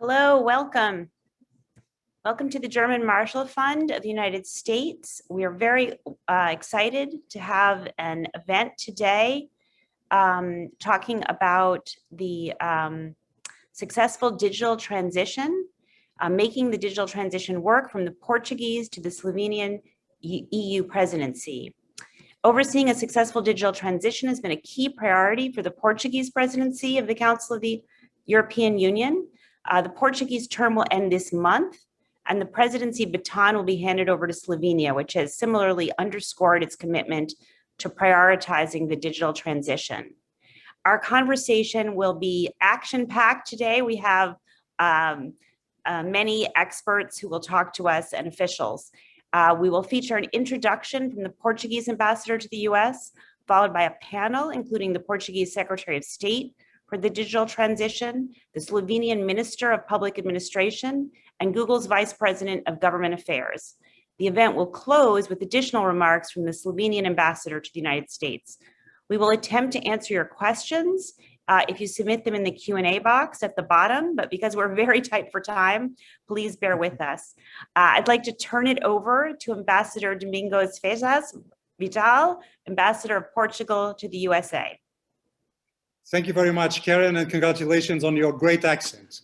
Hello, welcome. Welcome to the German Marshall Fund of the United States. We are very excited to have an event today talking about the successful digital transition, making the digital transition work from the Portuguese to the Slovenian EU presidency. Overseeing a successful digital transition has been a key priority for the Portuguese presidency of the Council of the European Union. The Portuguese term will end this month, and the presidency baton will be handed over to Slovenia, which has similarly underscored its commitment to prioritizing the digital transition. Our conversation will be action-packed today. We have many experts who will talk to us and officials. We will feature an introduction from the Portuguese Ambassador to the US, followed by a panel, including the Portuguese Secretary of State for the digital transition, the Slovenian Minister of Public Administration, and Google's Vice President of Government Affairs. The event will close with additional remarks from the Slovenian Ambassador to the United States. We will attempt to answer your questions if you submit them in the Q&A box at the bottom, but because we're very tight for time, please bear with us. I'd like to turn it over to Ambassador Domingos Fezas Vital, Ambassador of Portugal to the USA. Thank you very much, Karan, and congratulations on your great accent.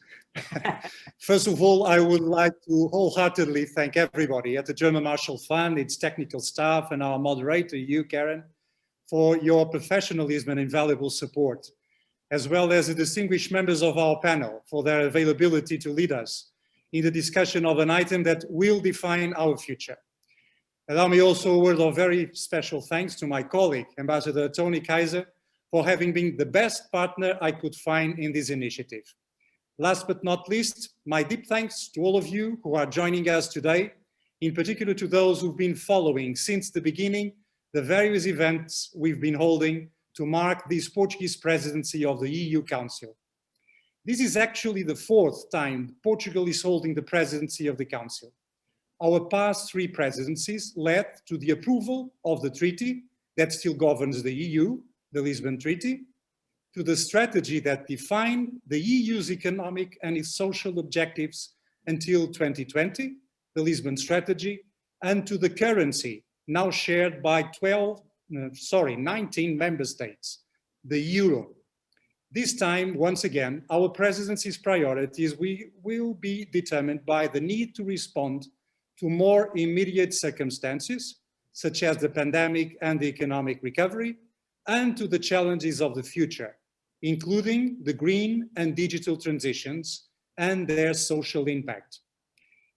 First of all, I would like to wholeheartedly thank everybody at the German Marshall Fund, its technical staff, and our moderator, you, Karan, for your professionalism and invaluable support, as well as the distinguished members of our panel for their availability to lead us in the discussion of an item that will define our future. Allow me also a word of very special thanks to my colleague, Ambassador Tony Kaiser, for having been the best partner I could find in this initiative. Last but not least, my deep thanks to all of you who are joining us today, in particular to those who've been following since the beginning the various events we've been holding to mark this Portuguese presidency of the EU Council. This is actually the fourth time Portugal is holding the presidency of the Council. Our past three presidencies led to the approval of the treaty that still governs the EU, the Lisbon Treaty, to the strategy that defined the EU's economic and its social objectives until 2020, the Lisbon Strategy, and to the currency now shared by 19 member states, the euro. This time, once again, our presidency's priorities will be determined by the need to respond to more immediate circumstances, such as the pandemic and the economic recovery, and to the challenges of the future, including the green and digital transitions and their social impact.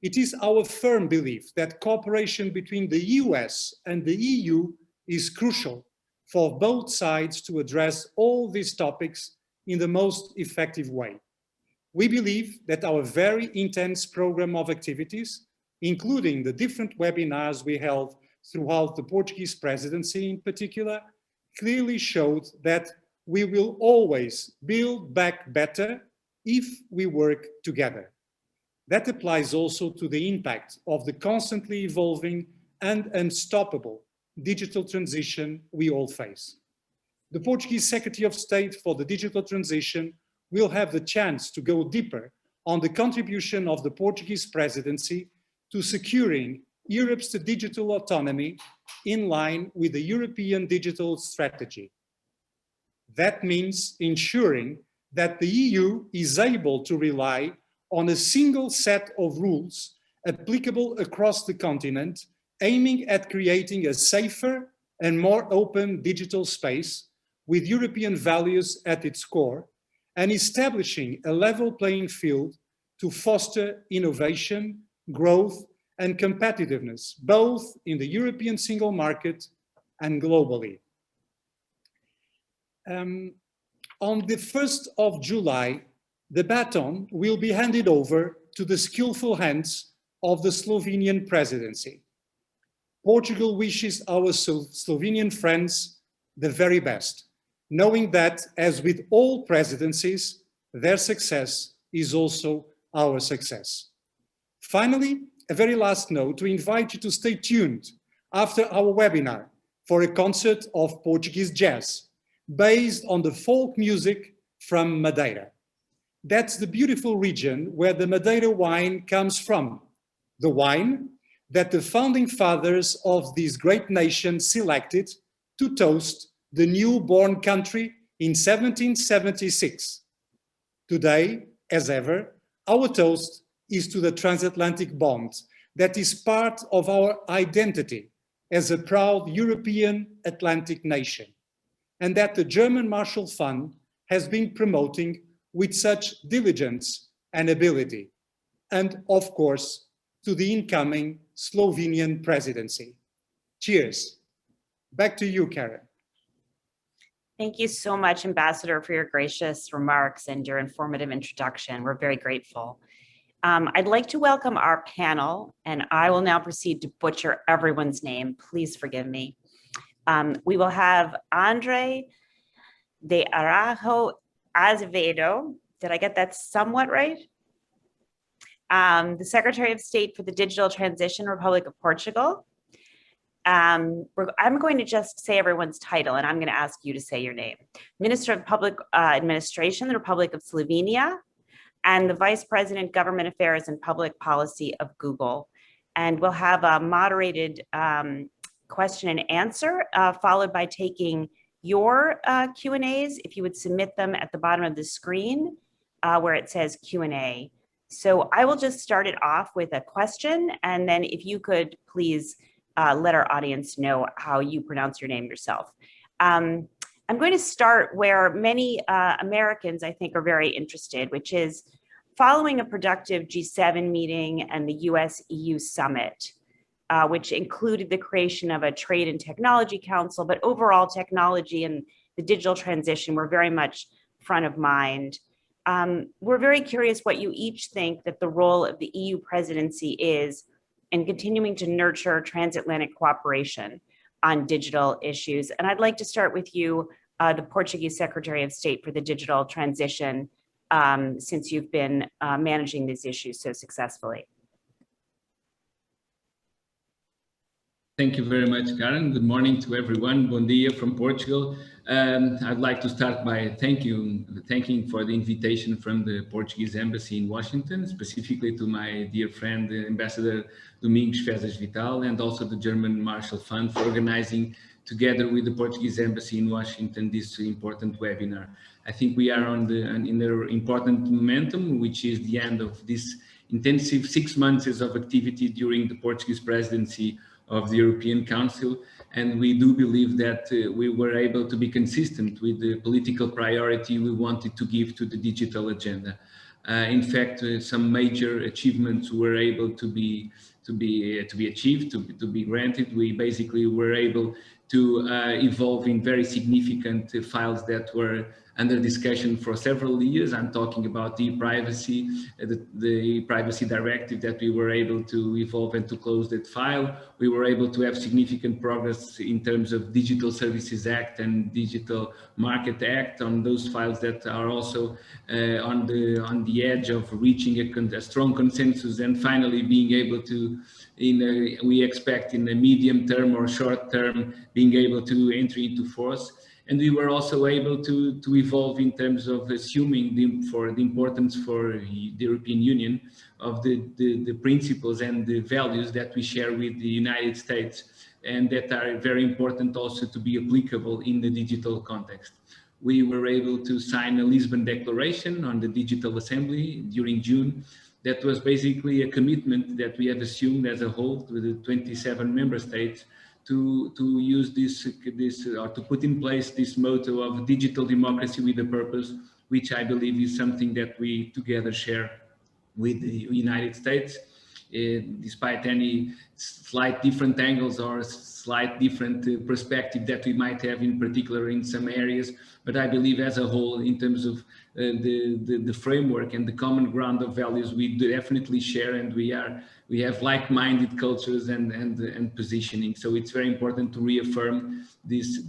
It is our firm belief that cooperation between the US and the EU is crucial for both sides to address all these topics in the most effective way. We believe that our very intense program of activities, including the different webinars we held throughout the Portuguese presidency in particular, clearly showed that we will always build back better if we work together. That applies also to the impact of the constantly evolving and unstoppable digital transition we all face. The Portuguese Secretary of State for the Digital Transition will have the chance to go deeper on the contribution of the Portuguese presidency to securing Europe's digital autonomy in line with the European digital strategy. That means ensuring that the EU is able to rely on a single set of rules applicable across the continent, aiming at creating a safer and more open digital space with European values at its core, and establishing a level playing field to foster innovation, growth, and competitiveness, both in the European single market and globally. On the 1st of July, the baton will be handed over to the skillful hands of the Slovenian presidency. Portugal wishes our Slovenian friends the very best, knowing that, as with all presidencies, their success is also our success. Finally, a very last note to invite you to stay tuned after our webinar for a concert of Portuguese jazz based on the folk music from Madeira. That's the beautiful region where the Madeira wine comes from. The wine that the founding fathers of this great nation selected to toast the newborn country in 1776. Today, as ever, our toast is to the transatlantic bond that is part of our identity as a proud European Atlantic nation, and that the German Marshall Fund has been promoting with such diligence and ability, and of course, to the incoming Slovenian presidency. Cheers. Back to you, Karan. Thank you so much, Ambassador, for your gracious remarks and your informative introduction. We're very grateful. I'd like to welcome our panel, and I will now proceed to butcher everyone's name. Please forgive me. We will have André de Aragão Azevedo. Did I get that somewhat right? The Secretary of State for the Digital Transition, Republic of Portugal. I'm going to just say everyone's title, and I'm going to ask you to say your name. Minister of Public Administration, the Republic of Slovenia, and the Vice President, Government Affairs and Public Policy of Google. And we'll have a moderated question and answer, followed by taking your Q&As, if you would submit them at the bottom of the screen where it says Q&A. So I will just start it off with a question, and then if you could please let our audience know how you pronounce your name yourself. I'm going to start where many Americans, I think, are very interested, which is following a productive G7 meeting and the US-EU summit, which included the creation of a trade and technology council, but overall technology and the digital transition were very much front of mind. We're very curious what you each think that the role of the EU presidency is in continuing to nurture transatlantic cooperation on digital issues. And I'd like to start with you, the Portuguese Secretary of State for the Digital Transition, since you've been managing these issues so successfully. Thank you very much, Karan. Good morning to everyone. Bom dia from Portugal. I'd like to start by thanking for the invitation from the Portuguese Embassy in Washington, specifically to my dear friend, Ambassador Domingos Fezas Vital, and also the German Marshall Fund for organizing, together with the Portuguese Embassy in Washington, this important webinar. I think we are in an important momentum, which is the end of this intensive 6 months of activity during the Portuguese presidency of the European Council, and we do believe that we were able to be consistent with the political priority we wanted to give to the digital agenda. In fact, some major achievements were able to be achieved, to be granted. We basically were able to evolve in very significant files that were under discussion for several years. I'm talking about the privacy directive that we were able to evolve and to close that file. We were able to have significant progress in terms of Digital Services Act and Digital Market Act on those files that are also on the edge of reaching a strong consensus, and finally being able to, we expect in the medium term or short term, being able to enter into force. And we were also able to evolve in terms of assuming the importance for the European Union of the principles and the values that we share with the United States, and that are very important also to be applicable in the digital context. We were able to sign a Lisbon Declaration on the Digital Assembly during June. That was basically a commitment that we have assumed as a whole to the 27 member states to use this or to put in place this motto of digital democracy with a purpose, which I believe is something that we together share with the United States, despite any slight different angles or slight different perspective that we might have, in particular in some areas. But I believe as a whole, in terms of the framework and the common ground of values, we definitely share, and we have like-minded cultures and positioning. So it's very important to reaffirm this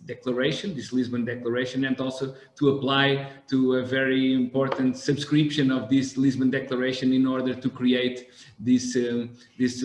declaration, this Lisbon Declaration, and also to apply to a very important subscription of this Lisbon Declaration in order to create this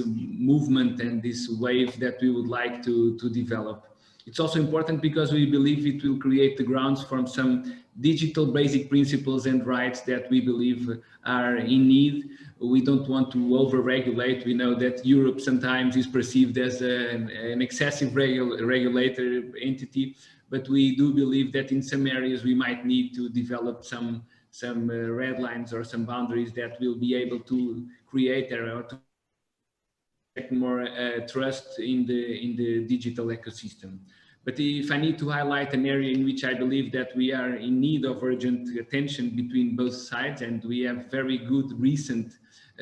movement and this wave that we would like to develop. It's also important because we believe it will create the grounds for some digital basic principles and rights that we believe are in need. We don't want to over-regulate. We know that Europe sometimes is perceived as an excessive regulator entity, but we do believe that in some areas we might need to develop some red lines or some boundaries that will be able to create or to more trust in the digital ecosystem. But if I need to highlight an area in which I believe that we are in need of urgent attention between both sides, and we have very good recent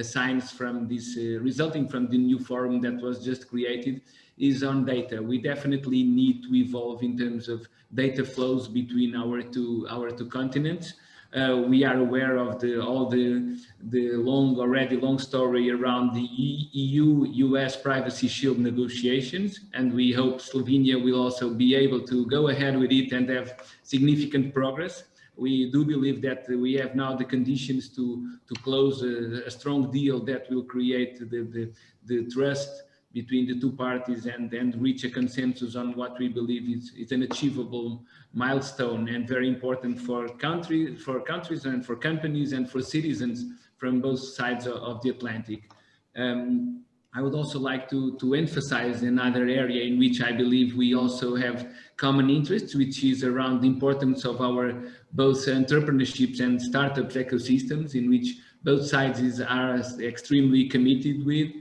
signs from this, resulting from the new forum that was just created, is on data. We definitely need to evolve in terms of data flows between our two continents. We are aware of all the already long story around the EU-US Privacy Shield negotiations, and we hope Slovenia will also be able to go ahead with it and have significant progress. We do believe that we have now the conditions to close a strong deal that will create the trust between the two parties and reach a consensus on what we believe is an achievable milestone and very important for countries and for companies and for citizens from both sides of the Atlantic. I would also like to emphasize another area in which I believe we also have common interests, which is around the importance of our both entrepreneurships and startups ecosystems, in which both sides are extremely committed with.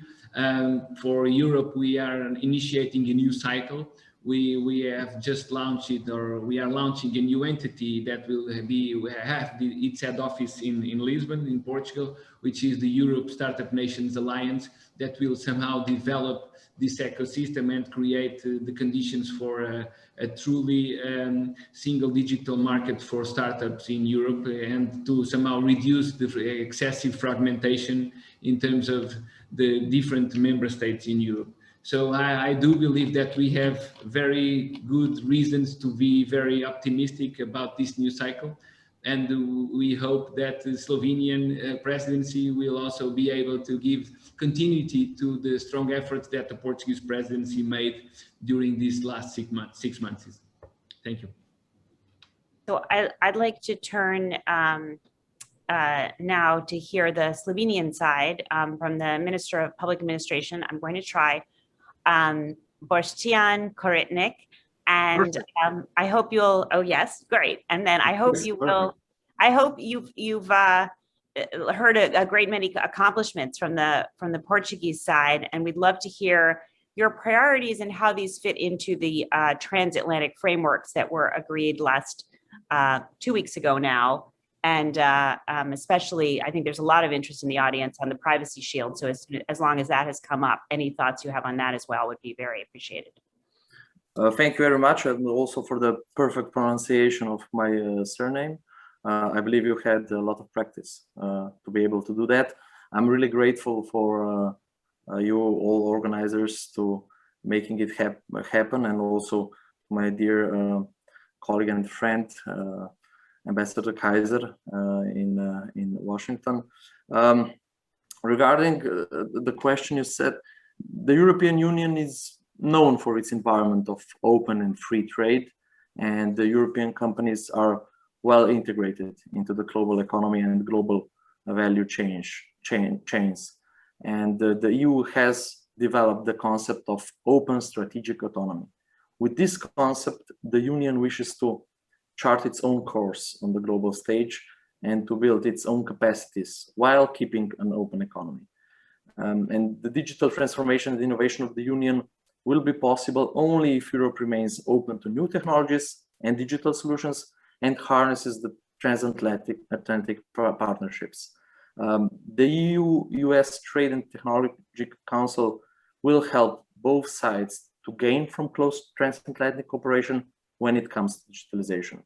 For Europe, we are initiating a new cycle. We have just launched it, or we are launching a new entity that will have its head office in Lisbon, in Portugal, which is the Europe Startup Nations Alliance, that will somehow develop this ecosystem and create the conditions for a truly single digital market for startups in Europe, and to somehow reduce the excessive fragmentation in terms of the different member states in Europe. So I do believe that we have very good reasons to be very optimistic about this new cycle. And we hope that the Slovenian presidency will also be able to give continuity to the strong efforts that the Portuguese presidency made during these last 6 months. Thank you. So I'd like to turn now to hear the Slovenian side from the Minister of Public Administration. I'm going to try Boštjan Koritnik, and I hope you'll, oh yes, great. And then I hope you will, I hope you've heard a great many accomplishments from the Portuguese side, and we'd love to hear your priorities and how these fit into the transatlantic frameworks that were agreed last 2 weeks ago now. And especially, I think there's a lot of interest in the audience on the Privacy Shield. So as long as that has come up, any thoughts you have on that as well would be very appreciated. Thank you very much, and also for the perfect pronunciation of my surname. I believe you had a lot of practice to be able to do that. I'm really grateful for you all organizers to making it happen, and also my dear colleague and friend, Ambassador Kaiser in Washington. Regarding the question you said, the European Union is known for its environment of open and free trade, and the European companies are well integrated into the global economy and global value chains. And the EU has developed the concept of open strategic autonomy. With this concept, the Union wishes to chart its own course on the global stage and to build its own capacities while keeping an open economy. And the digital transformation and innovation of the Union will be possible only if Europe remains open to new technologies and digital solutions and harnesses the transatlantic partnerships. The EU-US Trade and Technology Council will help both sides to gain from close transatlantic cooperation when it comes to digitalization.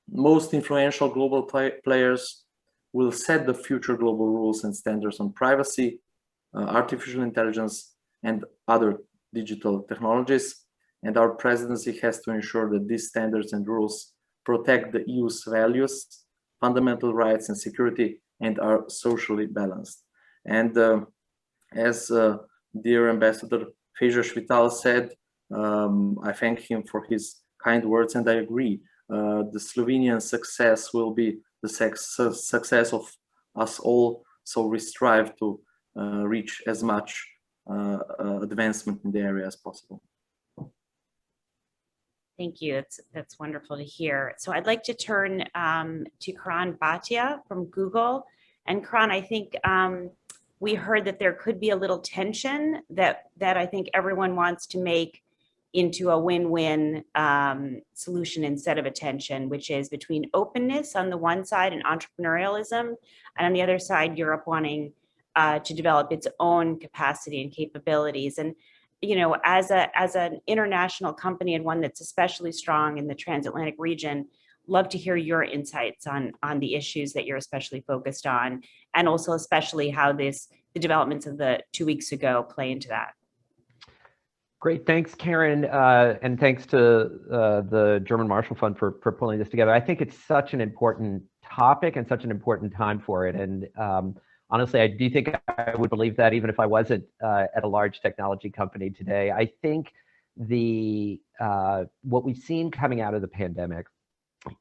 Most influential global players will set the future global rules and standards on privacy, artificial intelligence, and other digital technologies. And our presidency has to ensure that these standards and rules protect the EU's values, fundamental rights and security, and are socially balanced. And as dear Ambassador Fezas said, I thank him for his kind words, and I agree. the Slovenian success will be the success of us all. So we strive to reach as much advancement in the area as possible. Thank you. That's wonderful to hear. So I'd like to turn to Karan Bhatia from Google. And Karan, I think we heard that there could be a little tension that I think everyone wants to make into a win-win solution instead of a tension, which is between openness on the one side and entrepreneurialism, and on the other side, Europe wanting to develop its own capacity and capabilities. And you know, as an international company and one that's especially strong in the transatlantic region, love to hear your insights on the issues that you're especially focused on, and also especially how the developments of the 2 weeks ago play into that. Great, thanks, Karen, and thanks to the German Marshall Fund for pulling this together. I think it's such an important topic and such an important time for it. And honestly, I do think I would believe that even if I wasn't at a large technology company today. I think what we've seen coming out of the pandemic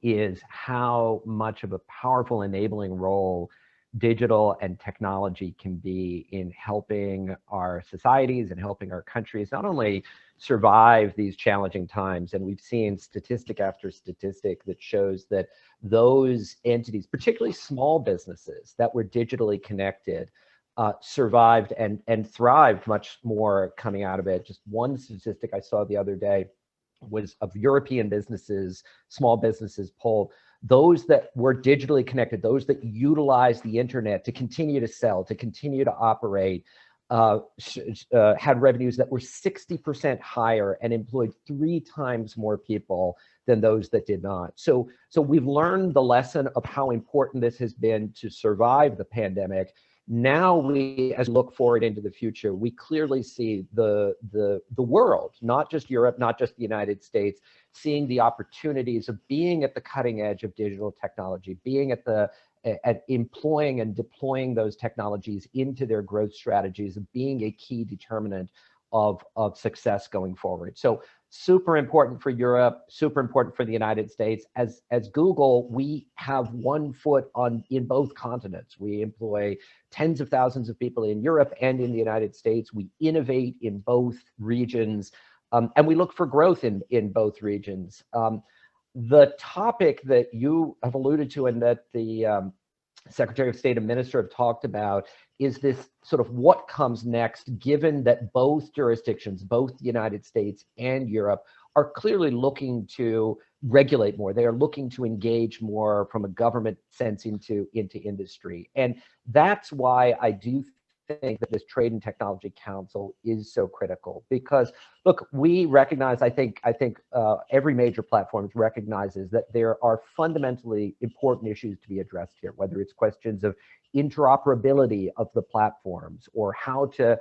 is how much of a powerful enabling role digital and technology can be in helping our societies and helping our countries not only survive these challenging times. And we've seen statistic after statistic that shows that those entities, particularly small businesses that were digitally connected, survived and thrived much more coming out of it. Just one statistic I saw the other day was of European businesses, small businesses polled. Those that were digitally connected, those that utilized the internet to continue to sell, to continue to operate, had revenues that were 60% higher and employed 3 times more people than those that did not. So we've learned the lesson of how important this has been to survive the pandemic. Now as we look forward into the future, we clearly see the world, not just Europe, not just the United States, seeing the opportunities of being at the cutting edge of digital technology, being at employing and deploying those technologies into their growth strategies, of being a key determinant of success going forward. So super important for Europe, super important for the United States. As Google, we have one foot in both continents. We employ tens of thousands of people in Europe and in the United States. We innovate in both regions, and we look for growth in both regions. The topic that you have alluded to and that the Secretary of State and Minister have talked about is this sort of what comes next, given that both jurisdictions, both the United States and Europe, are clearly looking to regulate more. They are looking to engage more from a government sense into industry. And that's why I do think that this Trade and Technology Council is so critical, because look, we recognize, I think every major platform recognizes that there are fundamentally important issues to be addressed here, whether it's questions of interoperability of the platforms or how to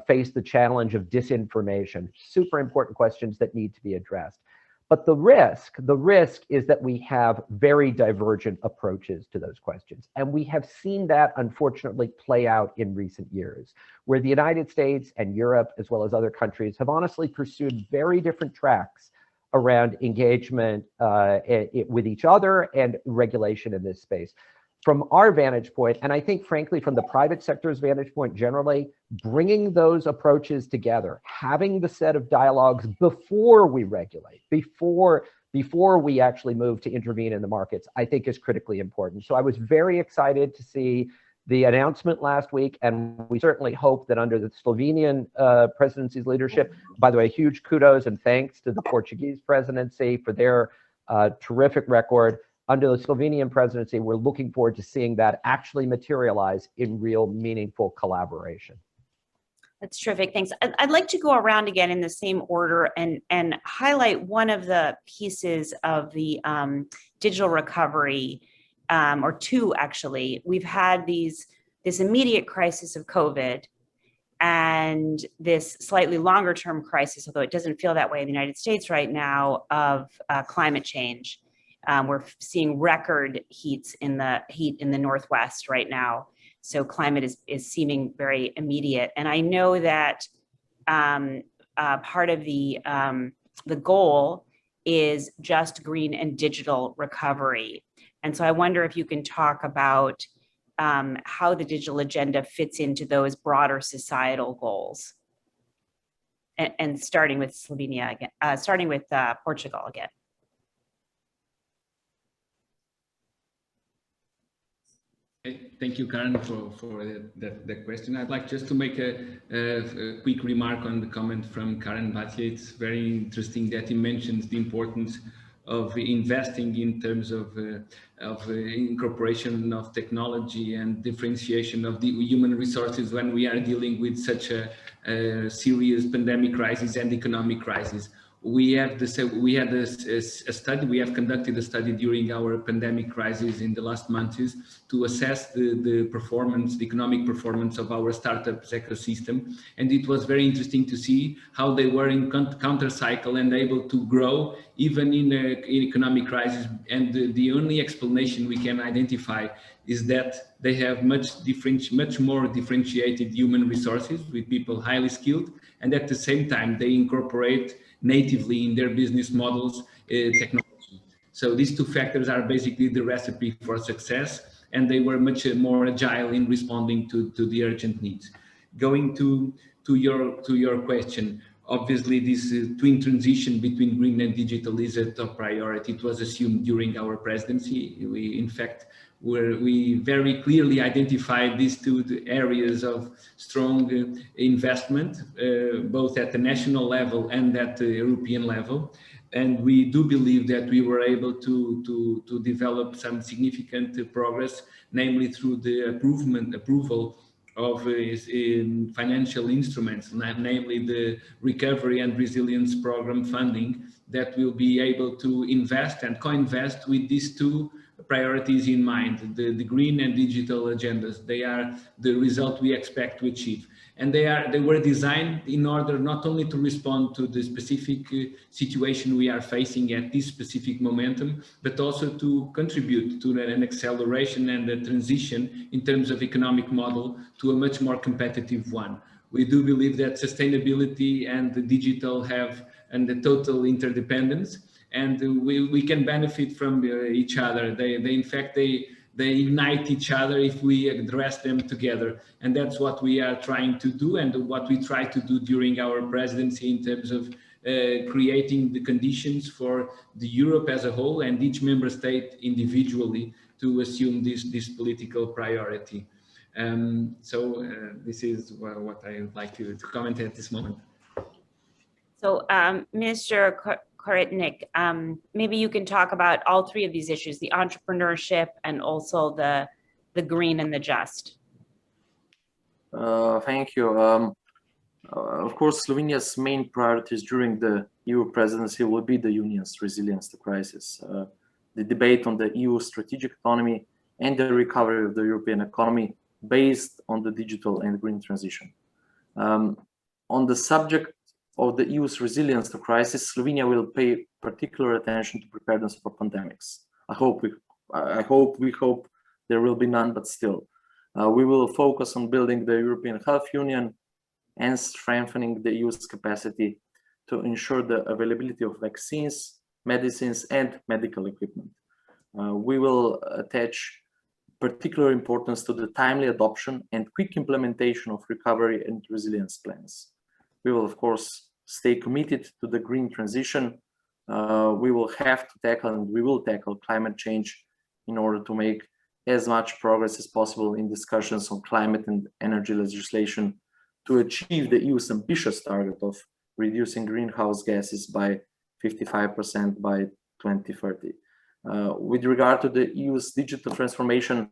face the challenge of disinformation, super important questions that need to be addressed. But the risk is that we have very divergent approaches to those questions. And we have seen that, unfortunately, play out in recent years, where the United States and Europe, as well as other countries, have honestly pursued very different tracks around engagement with each other and regulation in this space. From our vantage point, and I think, frankly, from the private sector's vantage point generally, bringing those approaches together, having the set of dialogues before we regulate, before we actually move to intervene in the markets, I think is critically important. So I was very excited to see the announcement last week, and we certainly hope that under the Slovenian presidency's leadership, by the way, huge kudos and thanks to the Portuguese presidency for their terrific record. Under the Slovenian presidency, we're looking forward to seeing that actually materialize in real meaningful collaboration. That's terrific. Thanks. I'd like to go around again in the same order and highlight one of the pieces of the digital recovery, or two actually. We've had this immediate crisis of COVID and this slightly longer term crisis, although it doesn't feel that way in the United States right now, of climate change. We're seeing record heat in the Northwest right now. So climate is seeming very immediate. And I know that part of the goal is just green and digital recovery. And so I wonder if you can talk about how the digital agenda fits into those broader societal goals. And starting with Slovenia again, starting with Portugal again. Thank you, Karan, for that question. I'd like just to make a quick remark on the comment from Karan Bhatia. It's very interesting that he mentions the importance of investing in terms of incorporation of technology and differentiation of the human resources when we are dealing with such a serious pandemic crisis and economic crisis. We have conducted a study during our pandemic crisis in the last months to assess the performance, the economic performance of our startups ecosystem. And it was very interesting to see how they were in counter cycle and able to grow even in economic crisis. And the only explanation we can identify is that they have much more differentiated human resources with people highly skilled. And at the same time, they incorporate natively in their business models technology. So these two factors are basically the recipe for success, and they were much more agile in responding to the urgent needs. Going to your question, obviously this twin transition between green and digital is a top priority. It was assumed during our presidency. We very clearly identified these two areas of strong investment, both at the national level and at the European level. And we do believe that we were able to develop some significant progress, namely through the approval of financial instruments, namely the Recovery and Resilience Program funding, that will be able to invest and co-invest with these two priorities in mind, the green and digital agendas. They are the result we expect to achieve. And they were designed in order not only to respond to the specific situation we are facing at this specific momentum, but also to contribute to an acceleration and a transition in terms of economic model to a much more competitive one. We do believe that sustainability and the digital have the total interdependence, and we can benefit from each other. They ignite each other if we address them together. And that's what we are trying to do, and what we try to do during our presidency in terms of creating the conditions for the Europe as a whole and each member state individually to assume this political priority. This is what I would like to comment at this moment. So Minister Koritnik, maybe you can talk about all three of these issues, the entrepreneurship and also the green and the just. Thank you. Of course, Slovenia's main priorities during the EU presidency will be the Union's resilience to crisis, the debate on the EU strategic autonomy and the recovery of the European economy based on the digital and green transition. On the subject of the EU's resilience to crisis, Slovenia will pay particular attention to preparedness for pandemics. We hope there will be none, but still. We will focus on building the European Health Union and strengthening the EU's capacity to ensure the availability of vaccines, medicines, and medical equipment. We will attach particular importance to the timely adoption and quick implementation of recovery and resilience plans. We will, of course, stay committed to the green transition. We will have to tackle, and we will tackle climate change in order to make as much progress as possible in discussions on climate and energy legislation to achieve the EU's ambitious target of reducing greenhouse gases by 55% by 2030. With regard to the EU's digital transformation,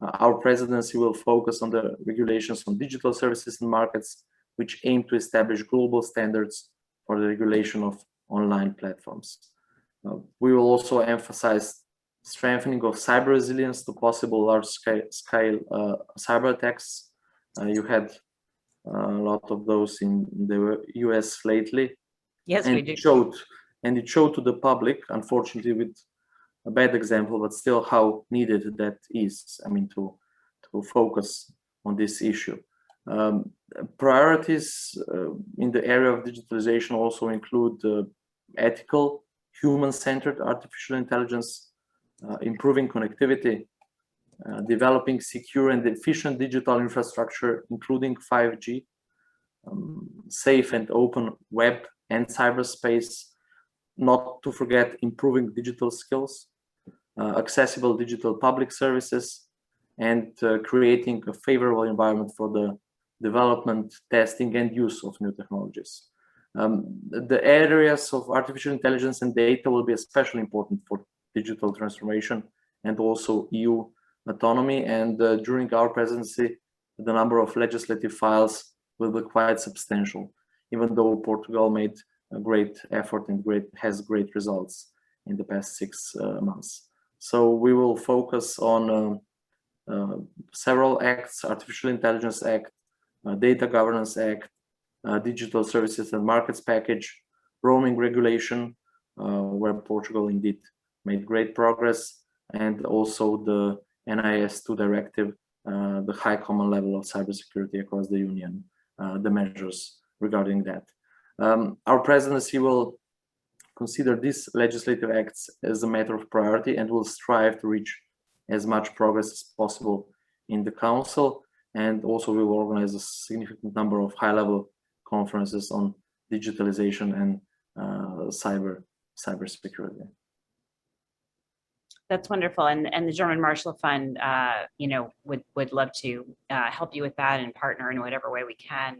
our presidency will focus on the regulations on digital services and markets, which aim to establish global standards for the regulation of online platforms. We will also emphasize strengthening of cyber resilience to possible large-scale cyber attacks. You had a lot of those in the US lately. Yes, and we do. It showed to the public, unfortunately with a bad example, but still how needed that is, to focus on this issue. Priorities in the area of digitalization also include ethical, human-centered artificial intelligence, improving connectivity, developing secure and efficient digital infrastructure, including 5G, safe and open web and cyberspace, not to forget improving digital skills, accessible digital public services, and creating a favorable environment for the development, testing, and use of new technologies. The areas of artificial intelligence and data will be especially important for digital transformation and also EU autonomy. And during our presidency, the number of legislative files will be quite substantial, even though Portugal made a great effort and has great results in the past 6 months. So we will focus on several acts: Artificial Intelligence Act, Data Governance Act, Digital Services and Markets Package, Roaming Regulation, where Portugal indeed made great progress, and also the NIS2 directive, the high common level of cybersecurity across the Union, the measures regarding that. Our presidency will consider these legislative acts as a matter of priority and will strive to reach as much progress as possible in the Council. And also we will organize a significant number of high-level conferences on digitalization and cybersecurity. That's wonderful, and the German Marshall Fund, you know, would love to help you with that and partner in whatever way we can,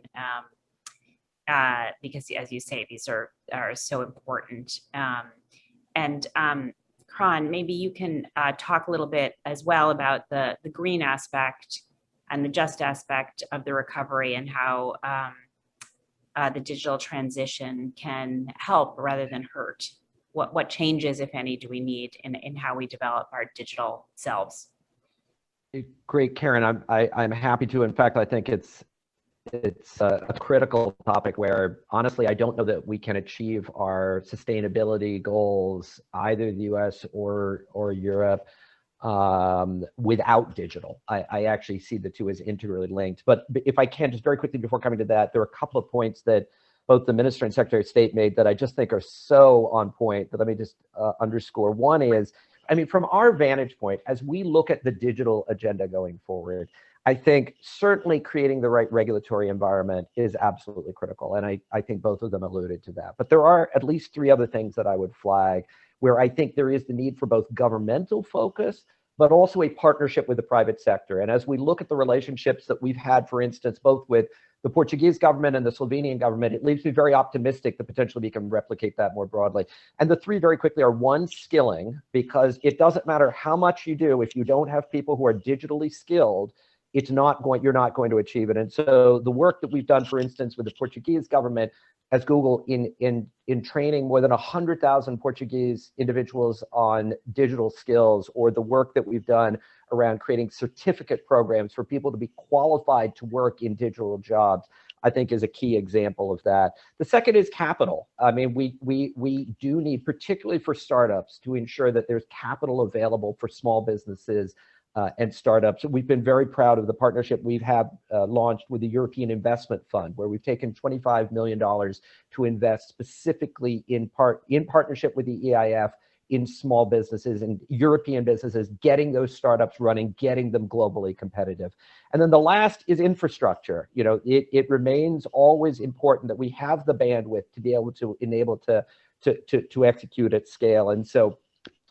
because, as you say, these are so important. Karan, maybe you can talk a little bit as well about the green aspect and the just aspect of the recovery and how the digital transition can help rather than hurt. What changes, if any, do we need in how we develop our digital selves? Great, Karan. I'm happy to. In fact, I think it's a critical topic where, honestly, I don't know that we can achieve our sustainability goals, either the US or Europe, without digital. I actually see the two as integrally linked. But if I can, just very quickly before coming to that, there are a couple of points that both the Minister and Secretary of State made that I just think are so on point, that let me just underscore. One is, I mean, from our vantage point, as we look at the digital agenda going forward, I think certainly creating the right regulatory environment is absolutely critical. And I think both of them alluded to that. But there are at least 3 other things that I would flag where I think there is the need for both governmental focus, but also a partnership with the private sector. And as we look at the relationships that we've had, for instance, both with the Portuguese government and the Slovenian government, it leaves me very optimistic that potentially we can replicate that more broadly. And the 3 very quickly are: 1, skilling, because it doesn't matter how much you do, if you don't have people who are digitally skilled, you're not going to achieve it. And so the work that we've done, for instance, with the Portuguese government as Google in training more than 100,000 Portuguese individuals on digital skills, or the work that we've done around creating certificate programs for people to be qualified to work in digital jobs, I think is a key example of that. The second is capital. I mean, we do need, particularly for startups, to ensure that there's capital available for small businesses and startups. We've been very proud of the partnership we've launched with the European Investment Fund, where we've taken $25 million to invest specifically in partnership with the EIF in small businesses and European businesses, getting those startups running, getting them globally competitive. And then the last is infrastructure. You know, it remains always important that we have the bandwidth to be able to enable to execute at scale. And so,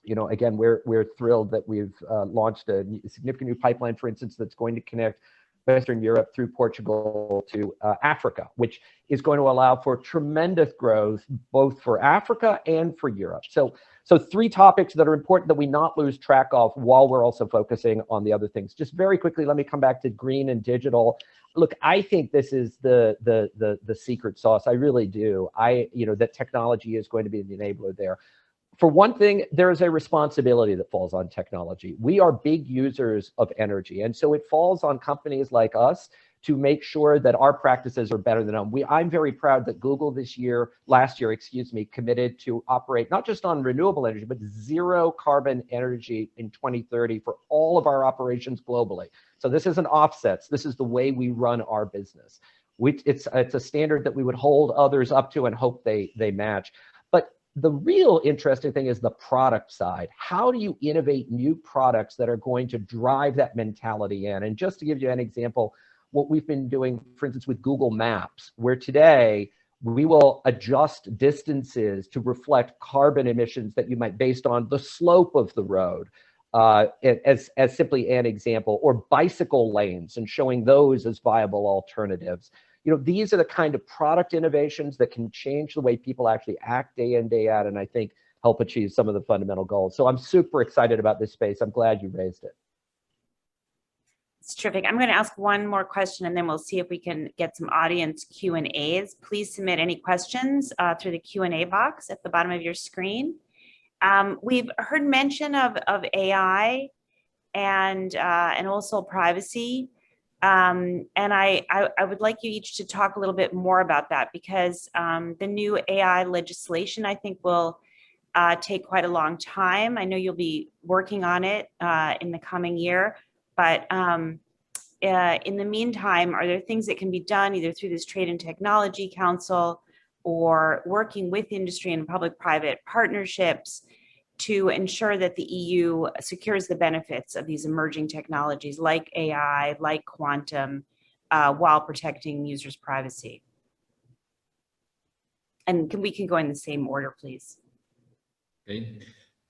you know, again, we're thrilled that we've launched a significant new pipeline, for instance, that's going to connect Western Europe through Portugal to Africa, which is going to allow for tremendous growth, both for Africa and for Europe. So 3 topics that are important that we not lose track of while we're also focusing on the other things. Just very quickly, let me come back to green and digital. Look, I think this is the secret sauce. I really do. You know, that technology is going to be the enabler there. For one thing, there is a responsibility that falls on technology. We are big users of energy, and so it falls on companies like us to make sure that our practices are better than them. I'm very proud that Google last year, committed to operate not just on renewable energy, but 0 carbon energy in 2030 for all of our operations globally. So this isn't offsets. This is the way we run our business. It's a standard that we would hold others up to and hope they match. the real interesting thing is the product side. How do you innovate new products that are going to drive that mentality in? And just to give you an example, what we've been doing, for instance, with Google Maps, where today we will adjust distances to reflect carbon emissions that you might based on the slope of the road, as simply an example, or bicycle lanes and showing those as viable alternatives. You know, these are the kind of product innovations that can change the way people actually act day in, day out, and I think help achieve some of the fundamental goals. So I'm super excited about this space. I'm glad you raised it. It's terrific. I'm going to ask one more question, and then we'll see if we can get some audience Q&As. Please submit any questions through the Q&A box at the bottom of your screen. We've heard mention of AI and also privacy. And I would like you each to talk a little bit more about that, because the new AI legislation, I think, will take quite a long time. I know you'll be working on it in the coming year, but in the meantime, are there things that can be done either through this Trade and Technology Council or working with industry and public-private partnerships to ensure that the EU secures the benefits of these emerging technologies like AI, like quantum, while protecting users' privacy? And we can go in the same order, please. Okay.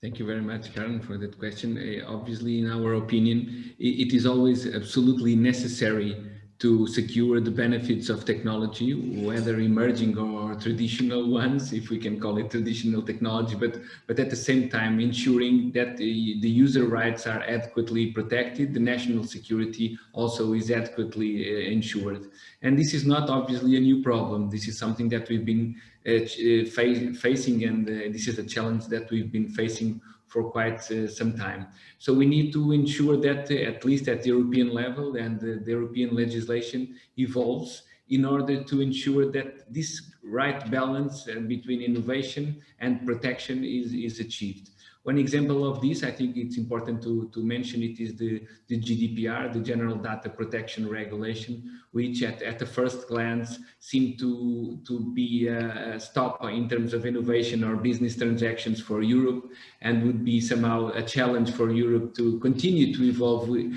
Thank you very much, Karan, for that question. Obviously, in our opinion, it is always absolutely necessary to secure the benefits of technology, whether emerging or traditional ones, if we can call it traditional technology, but at the same time ensuring that the user rights are adequately protected, the national security also is adequately ensured. And this is not obviously a new problem. This is something that we've been facing, and this is a challenge that we've been facing for quite some time. So we need to ensure that at least at the European level, and the European legislation evolves in order to ensure that this right balance between innovation and protection is achieved. One example of this, I think it's important to mention it, is the GDPR, the General Data Protection Regulation, which at the first glance seemed to be a stop in terms of innovation or business transactions for Europe, and would be somehow a challenge for Europe to continue to evolve with,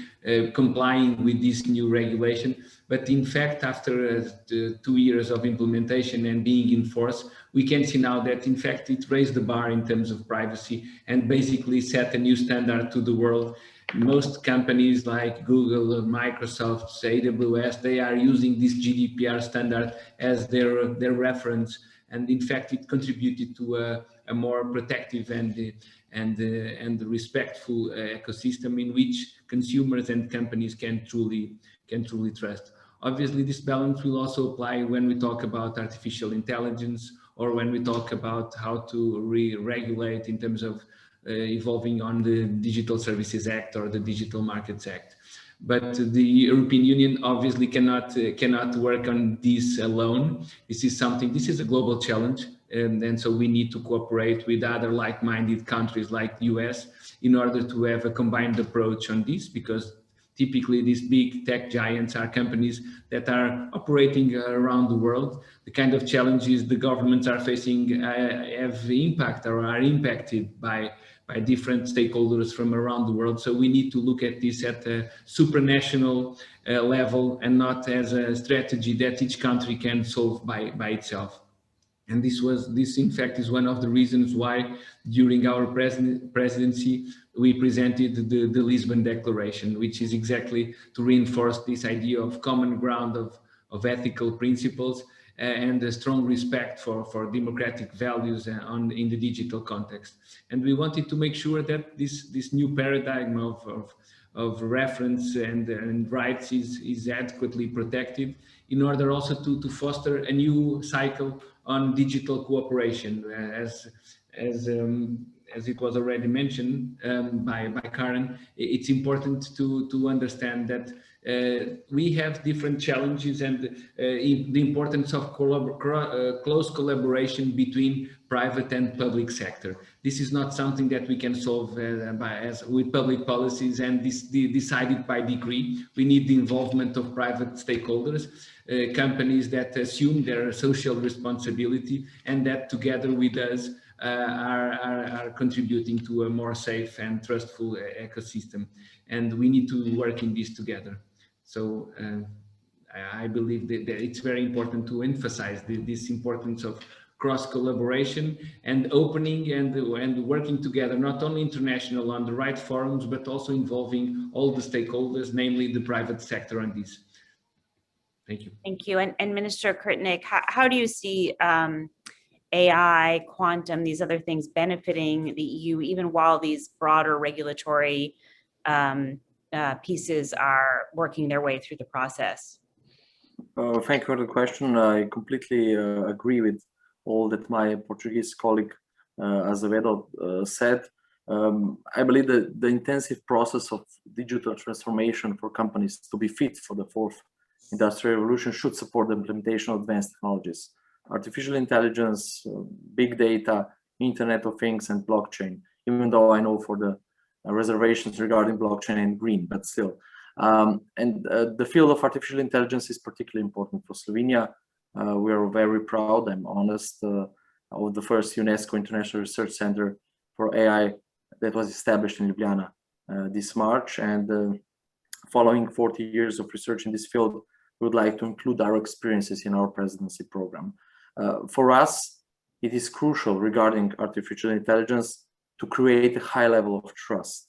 complying with this new regulation. But in fact, after 2 years of implementation and being in force, we can see now that in fact it raised the bar in terms of privacy and basically set a new standard to the world. Most companies like Google, Microsoft, AWS, they are using this GDPR standard as their reference, and in fact it contributed to a more protective and respectful ecosystem in which consumers and companies can truly trust. Obviously, this balance will also apply when we talk about artificial intelligence, or when we talk about how to re-regulate in terms of evolving on the Digital Services Act or the Digital Markets Act. But the European Union obviously cannot work on this alone. This is a global challenge, and so we need to cooperate with other like-minded countries like the US in order to have a combined approach on this, because typically these big tech giants are companies that are operating around the world. The kind of challenges the governments are facing have impact or are impacted by different stakeholders from around the world. So we need to look at this at a supranational level, and not as a strategy that each country can solve by itself. And this in fact is one of the reasons why during our presidency we presented the Lisbon Declaration, which is exactly to reinforce this idea of common ground of ethical principles and a strong respect for democratic values in the digital context. And we wanted to make sure that this new paradigm of reference and rights is adequately protected, in order also to foster a new cycle on digital cooperation. As it was already mentioned by Karan, it's important to understand that we have different challenges, and the importance of close collaboration between private and public sector. This is not something that we can solve with public policies and decided by decree. We need the involvement of private stakeholders, companies that assume their social responsibility, and that together with us are contributing to a more safe and trustful ecosystem, and we need to work in this together. So I believe that it's very important to emphasize this importance of cross collaboration and opening and working together, not only international on the right forums, but also involving all the stakeholders, namely the private sector on this. Thank you. Thank you. And Minister Koritnik, how do you see AI, quantum, these other things benefiting the EU, even while these broader regulatory pieces are working their way through the process? Thank you for the question. I completely agree with all that my Portuguese colleague Azevedo said. I believe that the intensive process of digital transformation for companies to be fit for the fourth industrial revolution should support the implementation of advanced technologies. Artificial intelligence, big data, Internet of Things, and blockchain, even though I know for the reservations regarding blockchain and green, but still. The field of artificial intelligence is particularly important for Slovenia. We are very proud, I'm honest, of the first UNESCO International Research Center for AI that was established in Ljubljana this March. And following 40 years of research in this field, we would like to include our experiences in our presidency program. For us, it is crucial regarding artificial intelligence to create a high level of trust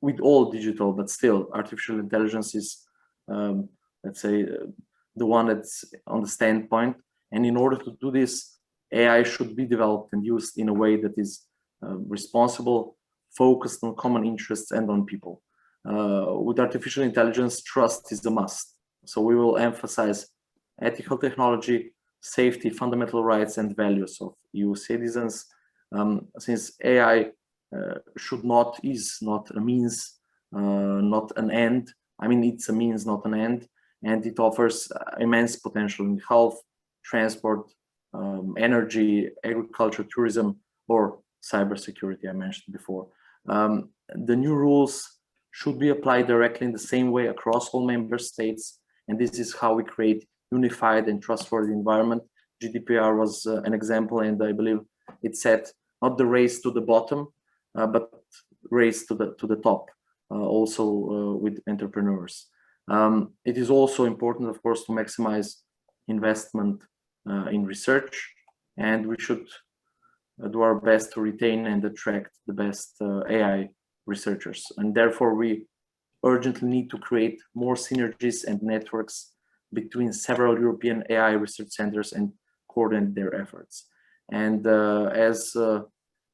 with all digital, but still artificial intelligence is, let's say, the one that's on the standpoint. And in order to do this, AI should be developed and used in a way that is responsible, focused on common interests and on people. With artificial intelligence, trust is a must. So we will emphasize ethical technology, safety, fundamental rights and values of EU citizens. Since AI is not a means, not an end. I mean, it's a means, not an end, and it offers immense potential in health, transport, energy, agriculture, tourism, or cybersecurity I mentioned before. The new rules should be applied directly in the same way across all member states, and this is how we create unified and trustworthy environment. GDPR was an example, and I believe it set not the race to the bottom, but race to the top, also with entrepreneurs. It is also important, of course, to maximize investment in research, and we should do our best to retain and attract the best AI researchers. And therefore, we urgently need to create more synergies and networks between several European AI research centers and coordinate their efforts. And as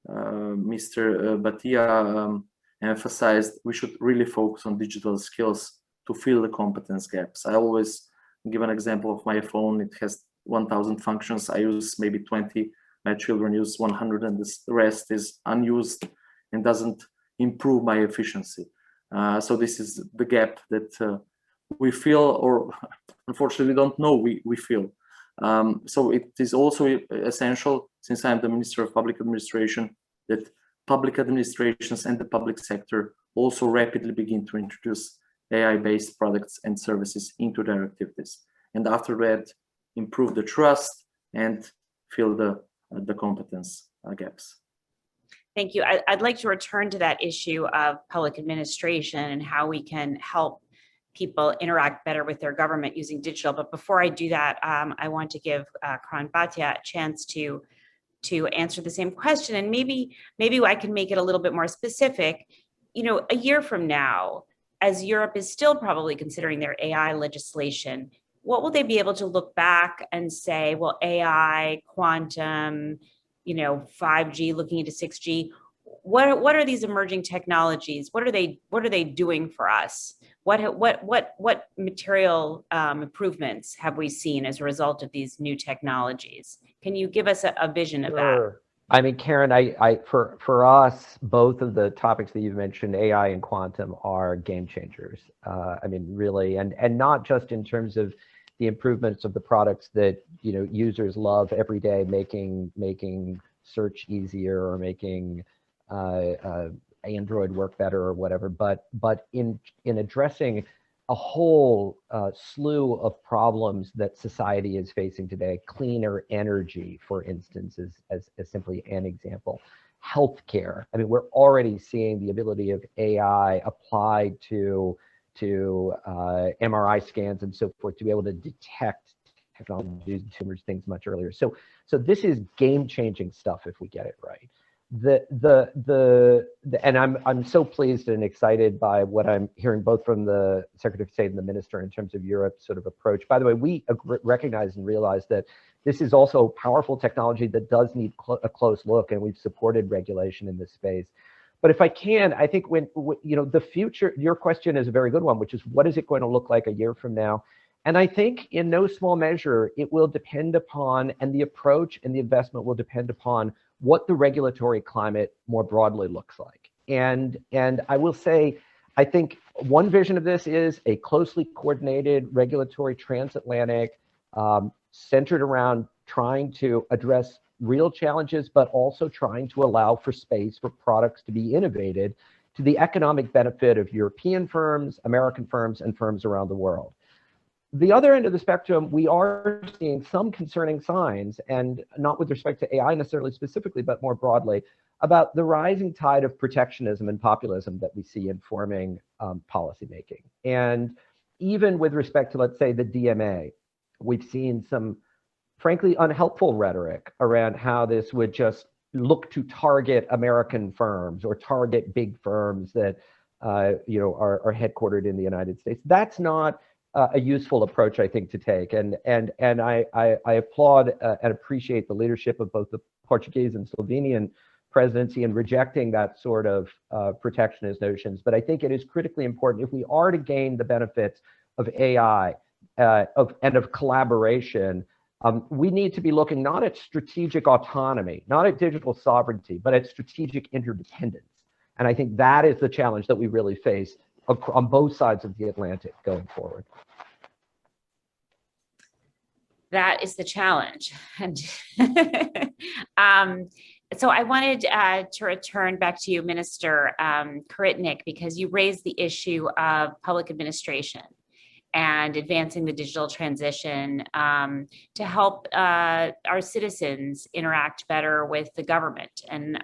Mr. Bhatia emphasized, we should really focus on digital skills to fill the competence gaps. I always give an example of my phone. It has 1,000 functions. I use maybe 20. My children use 100, and the rest is unused and doesn't improve my efficiency. So this is the gap that we feel, or unfortunately we don't know we feel. So it is also essential, since I'm the Minister of Public Administration, that public administrations and the public sector also rapidly begin to introduce AI-based products and services into their activities. And after that, improve the trust and fill the competence gaps. Thank you. I'd like to return to that issue of public administration and how we can help people interact better with their government using digital. But before I do that, I want to give Karan Bhatia a chance to answer the same question. And maybe I can make it a little bit more specific. You know, a year from now, as Europe is still probably considering their AI legislation, what will they be able to look back and say, well, AI, quantum, 5G, looking into 6G, what are these emerging technologies? What are they doing for us? What material improvements have we seen as a result of these new technologies? Can you give us a vision of that? I mean, Karan, for us, both of the topics that you've mentioned, AI and quantum, are game changers. I mean, really, and not just in terms of the improvements of the products that users love every day, making search easier or making Android work better or whatever, but in addressing a whole slew of problems that society is facing today. Cleaner energy, for instance, as simply an example. Healthcare. I mean, we're already seeing the ability of AI applied to MRI scans and so forth to be able to detect technologies, tumors, things much earlier. So this is game-changing stuff if we get it right. And I'm so pleased and excited by what I'm hearing both from the Secretary of State and the Minister in terms of Europe's sort of approach. By the way, we recognize and realize that this is also powerful technology that does need a close look, and we've supported regulation in this space. But if I can, I think when you know, the future, your question is a very good one, which is what is it going to look like a year from now? And I think in no small measure, it will depend upon, and the approach and the investment will depend upon what the regulatory climate more broadly looks like. And I will say, I think one vision of this is a closely coordinated regulatory transatlantic centered around trying to address real challenges, but also trying to allow for space for products to be innovated to the economic benefit of European firms, American firms, and firms around the world. The other end of the spectrum, we are seeing some concerning signs, and not with respect to AI necessarily specifically, but more broadly, about the rising tide of protectionism and populism that we see informing policymaking. And even with respect to, let's say, the DMA, we've seen some, frankly, unhelpful rhetoric around how this would just look to target American firms or target big firms that you know, are headquartered in the United States. That's not a useful approach, I think, to take. And I applaud and appreciate the leadership of both the Portuguese and Slovenian presidency in rejecting that sort of protectionist notions. But I think it is critically important, if we are to gain the benefits of AI and of collaboration, we need to be looking not at strategic autonomy, not at digital sovereignty, but at strategic interdependence. And I think that is the challenge that we really face on both sides of the Atlantic going forward. That is the challenge. And so I wanted to return back to you, Minister Koritnik, because you raised the issue of public administration and advancing the digital transition to help our citizens interact better with the government. And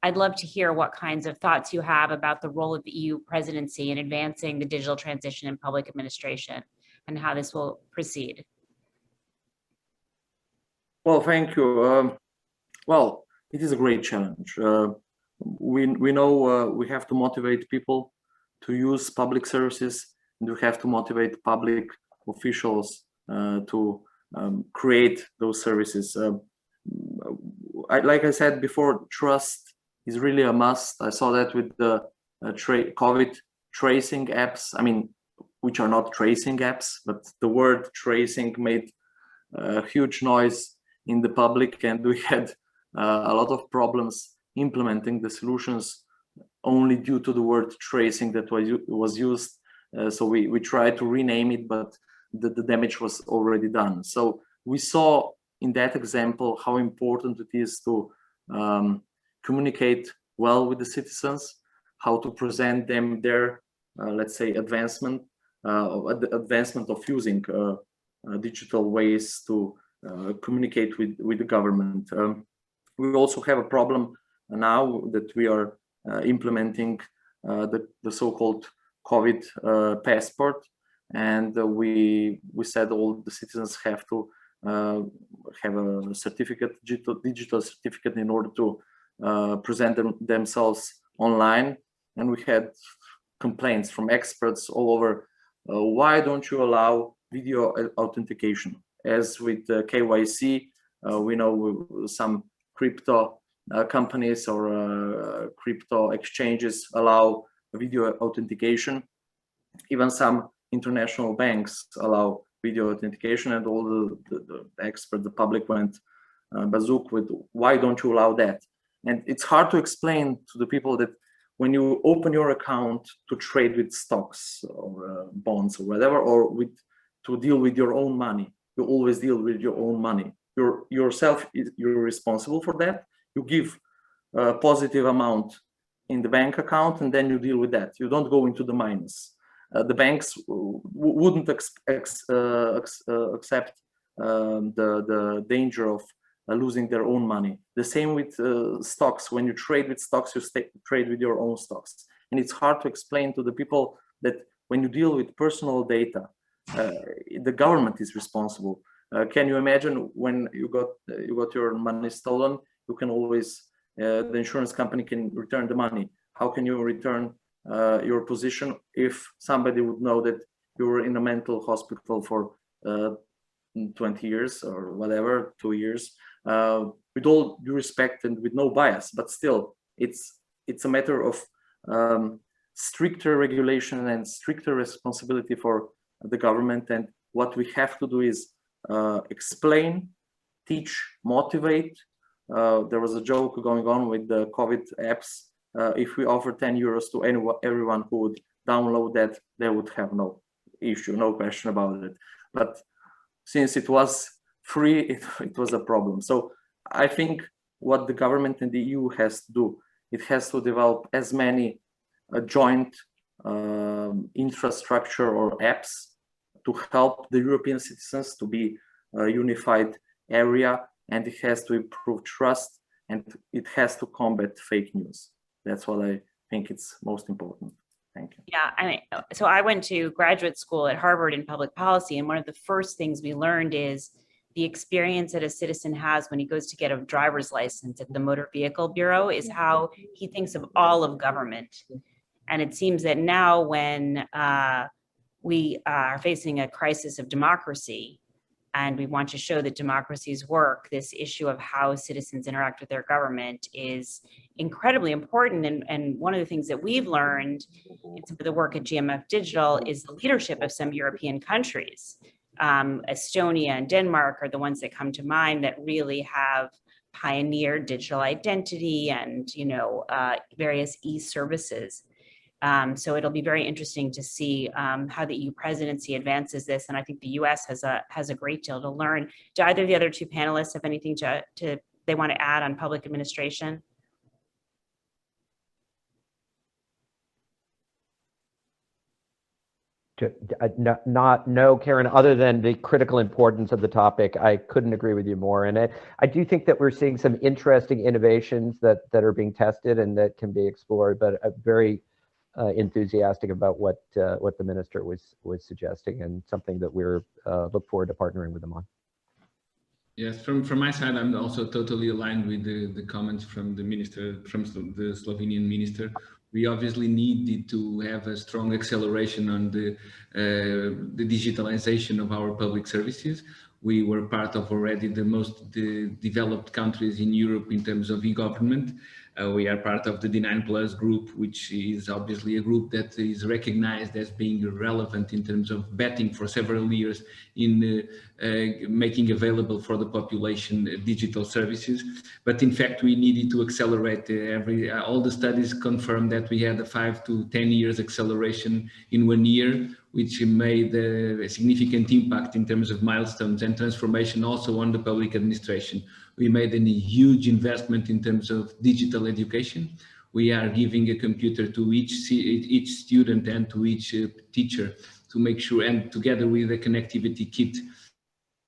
I'd love to hear what kinds of thoughts you have about the role of the EU presidency in advancing the digital transition in public administration and how this will proceed. Well, thank you. Well, it is a great challenge. We know we have to motivate people to use public services, and we have to motivate public officials to create those services. Like I said before, trust is really a must. I saw that with the COVID tracing apps. I mean, which are not tracing apps, but the word tracing made a huge noise in the public, and we had a lot of problems implementing the solutions only due to the word tracing that was used. So we tried to rename it, but the damage was already done. So we saw in that example how important it is to communicate well with the citizens, how to present them their, let's say, advancement of using digital ways to communicate with the government. We also have a problem now that we are implementing the so-called COVID passport, and we said all the citizens have to have a certificate, digital certificate, in order to present themselves online. And we had complaints from experts all over. Why don't you allow video authentication? As with KYC, we know some crypto companies or crypto exchanges allow video authentication. Even some international banks allow video authentication, and all the experts, the public went bazooka with, why don't you allow that? And it's hard to explain to the people that when you open your account to trade with stocks or bonds or whatever, or to deal with your own money, you always deal with your own money. You're responsible for that. You give a positive amount in the bank account, and then you deal with that. You don't go into the minus. the banks wouldn't accept the danger of losing their own money. The same with stocks. When you trade with stocks, you trade with your own stocks. And it's hard to explain to the people that when you deal with personal data, the government is responsible. Can you imagine when you got your money stolen? You can always, the insurance company can return the money. How can you return your position if somebody would know that you were in a mental hospital for 20 years or whatever, 2 years, with all due respect and with no bias, but still it's a matter of stricter regulation and stricter responsibility for the government. And what we have to do is explain, teach, motivate. There was a joke going on with the COVID apps. If we offer 10 euros to everyone who would download that, they would have no issue, no question about it. But since it was free, it was a problem. So I think what the government and the EU has to do, it has to develop as many joint infrastructure or apps to help the European citizens to be a unified area, and it has to improve trust, and it has to combat fake news. That's what I think it's most important. Thank you. Yeah, I mean, so I went to graduate school at Harvard in public policy, and one of the first things we learned is the experience that a citizen has when he goes to get a driver's license at the Motor Vehicle Bureau is how he thinks of all of government. And it seems that now when we are facing a crisis of democracy, and we want to show that democracies work, this issue of how citizens interact with their government is incredibly important. And one of the things that we've learned in some of the work at GMF Digital is the leadership of some European countries. Estonia and Denmark are the ones that come to mind that really have pioneered digital identity and, various e-services. So it'll be very interesting to see how the EU presidency advances this, and I think the US has a great deal to learn. Do either of the other two panelists have anything they want to add on public administration? No, Karan, other than the critical importance of the topic, I couldn't agree with you more. And I do think that we're seeing some interesting innovations that are being tested and that can be explored, but very enthusiastic about what the minister was suggesting, and something that we're look forward to partnering with them on. Yes, from my side, I'm also totally aligned with the comments from the minister, from the Slovenian minister. We obviously needed to have a strong acceleration on the digitalization of our public services. We were part of already the most developed countries in Europe in terms of e-government. We are part of the D9+ group, which is obviously a group that is recognized as being relevant in terms of betting for several years in making available for the population digital services. But in fact, we needed to accelerate. All the studies confirm that we had a 5 to 10 years acceleration in 1 year, which made a significant impact in terms of milestones and transformation also on the public administration. We made a huge investment in terms of digital education. We are giving a computer to each student and to each teacher to make sure, and together with a connectivity kit,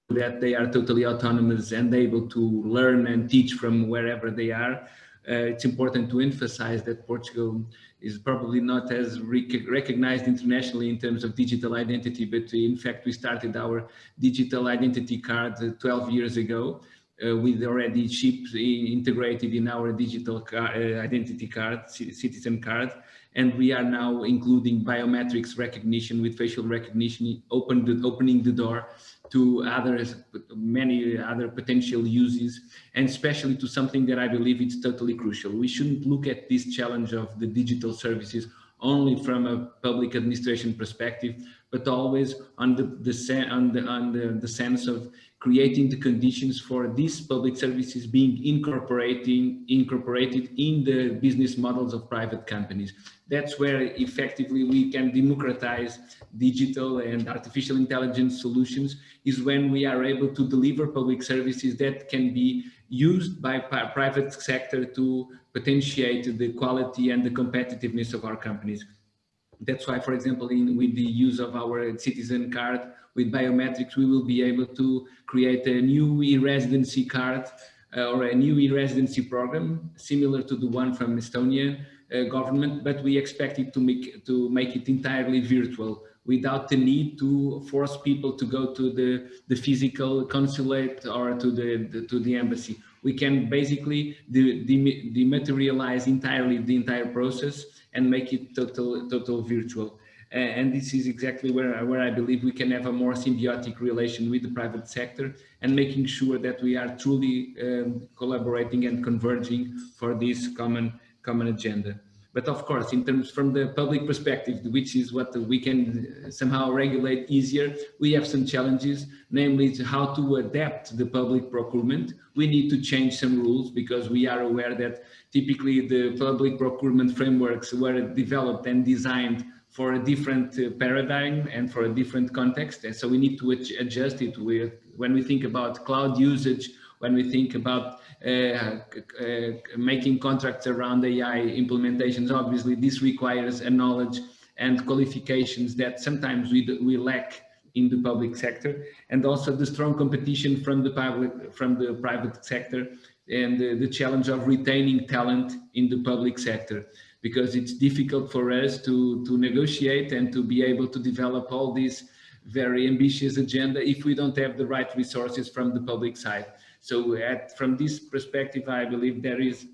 that they are totally autonomous and able to learn and teach from wherever they are. It's important to emphasize that Portugal is probably not as recognized internationally in terms of digital identity, but in fact we started our digital identity card 12 years ago. With already chips integrated in our digital identity card, citizen card, and we are now including biometrics recognition with facial recognition, opening the door to many other potential uses, and especially to something that I believe is totally crucial. We shouldn't look at this challenge of the digital services only from a public administration perspective, but always on the sense of creating the conditions for these public services being incorporated in the business models of private companies. That's where effectively we can democratize digital and artificial intelligence solutions, is when we are able to deliver public services that can be used by private sector to potentiate the quality and the competitiveness of our companies. That's why, for example, with the use of our citizen card with biometrics, we will be able to create a new e-residency card or a new e-residency program similar to the one from Estonian government, but we expect it to make it entirely virtual, without the need to force people to go to the physical consulate or to the embassy. We can basically dematerialize entirely the entire process and make it total virtual. And this is exactly where I believe we can have a more symbiotic relation with the private sector, and making sure that we are truly collaborating and converging for this common agenda. But of course, in terms from the public perspective, which is what we can somehow regulate easier, we have some challenges, namely how to adapt the public procurement. We need to change some rules, because we are aware that typically the public procurement frameworks were developed and designed for a different paradigm and for a different context. And so we need to adjust it when we think about cloud usage, when we think about making contracts around AI implementations. Obviously, this requires a knowledge and qualifications that sometimes we lack in the public sector, and also the strong competition from the private sector, and the challenge of retaining talent in the public sector, because it's difficult for us to negotiate and to be able to develop all this very ambitious agenda if we don't have the right resources from the public side. So from this perspective, I believe there is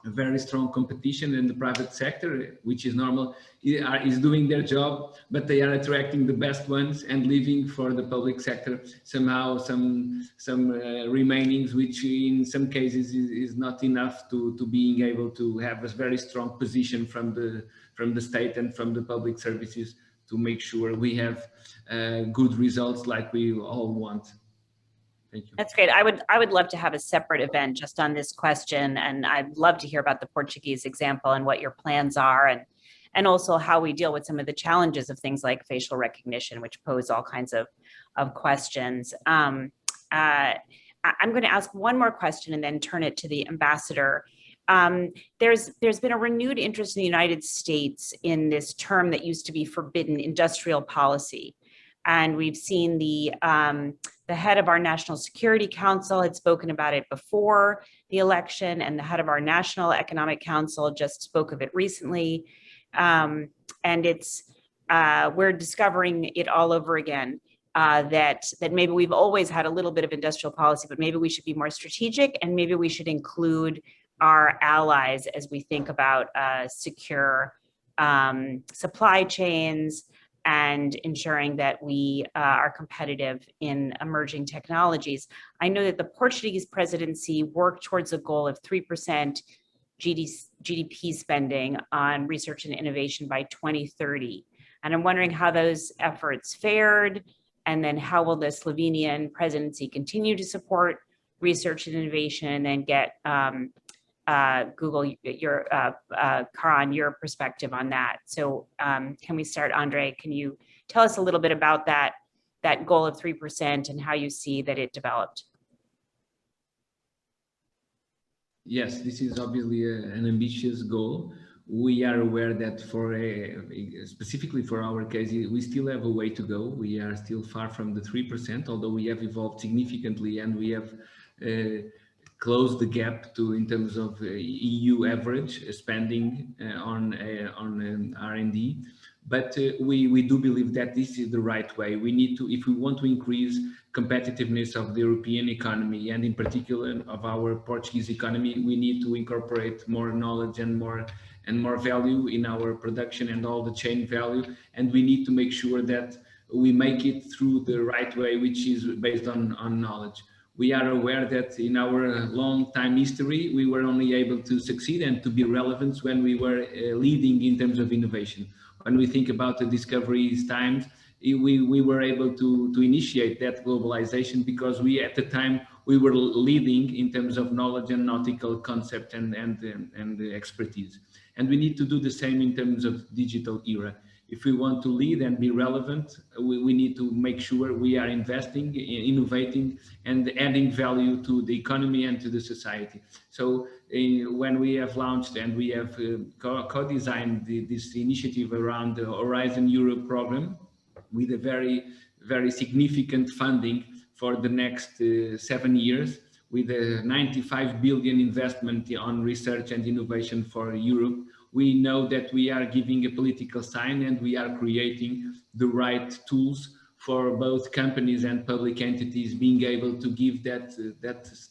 a very strong competition in the private sector, which is normal, is doing their job, but they are attracting the best ones and leaving for the public sector somehow some remainings, which in some cases is not enough to being able to have a very strong position from the state and from the public services to make sure we have good results like we all want. Thank you. That's great. I would love to have a separate event just on this question, and I'd love to hear about the Portuguese example and what your plans are, and also how we deal with some of the challenges of things like facial recognition, which pose all kinds of questions. I'm going to ask one more question and then turn it to the ambassador. There's been a renewed interest in the United States in this term that used to be forbidden, industrial policy. And we've seen the head of our National Security Council had spoken about it before the election, and the head of our National Economic Council just spoke of it recently. And we're discovering it all over again, that maybe we've always had a little bit of industrial policy, but maybe we should be more strategic, and maybe we should include our allies as we think about secure supply chains, and ensuring that we are competitive in emerging technologies. I know that the Portuguese presidency worked towards a goal of 3% GDP spending on research and innovation by 2030. And I'm wondering how those efforts fared, and then how will the Slovenian presidency continue to support research and innovation, and get Google, Karan, your perspective on that. So can we start, André? Can you tell us a little bit about that goal of 3% and how you see that it developed? Yes, this is obviously an ambitious goal. We are aware that specifically for our case, we still have a way to go. We are still far from the 3%, although we have evolved significantly, and we have close the gap in terms of EU average spending on R&D. But we do believe that this is the right way. We need to, if we want to increase competitiveness of the European economy, and in particular of our Portuguese economy, we need to incorporate more knowledge and more value in our production and all the chain value. And we need to make sure that we make it through the right way, which is based on knowledge. We are aware that in our long time history, we were only able to succeed and to be relevant when we were leading in terms of innovation. When we think about the discoveries times, we were able to initiate that globalization because at the time, we were leading in terms of knowledge and nautical concept and expertise. And we need to do the same in terms of digital era. if we want to lead and be relevant, we need to make sure we are investing, innovating, and adding value to the economy and to the society. So when we have launched and we have co-designed this initiative around the Horizon Europe program with a very significant funding for the next 7 years, with a 95 billion investment on research and innovation for Europe, we know that we are giving a political sign and we are creating the right tools for both companies and public entities being able to give that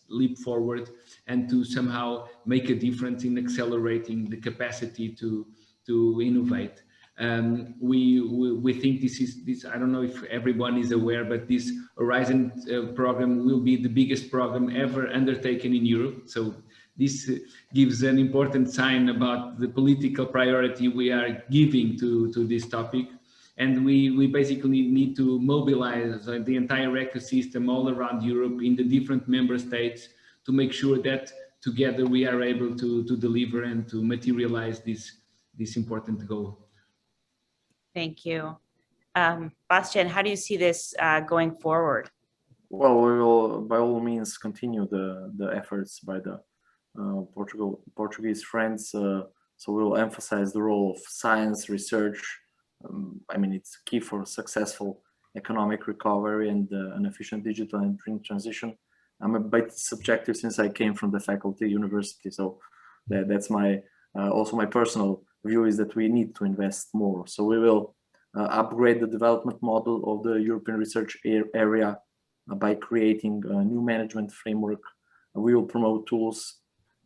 leap forward and to somehow make a difference in accelerating the capacity to innovate. We think this, I don't know if everyone is aware, but this Horizon program will be the biggest program ever undertaken in Europe. So this gives an important sign about the political priority we are giving to this topic. And we basically need to mobilize the entire ecosystem all around Europe in the different member states to make sure that together we are able to deliver and to materialize this important goal. Thank you. Boštjan, how do you see this going forward? Well, we will by all means continue the efforts by the Portuguese friends. So we will emphasize the role of science, research. I mean, it's key for successful economic recovery and an efficient digital and green transition. I'm a bit subjective since I came from the faculty university, so that's my also my personal view is that we need to invest more. So we will upgrade the development model of the European research area by creating a new management framework. We will promote tools.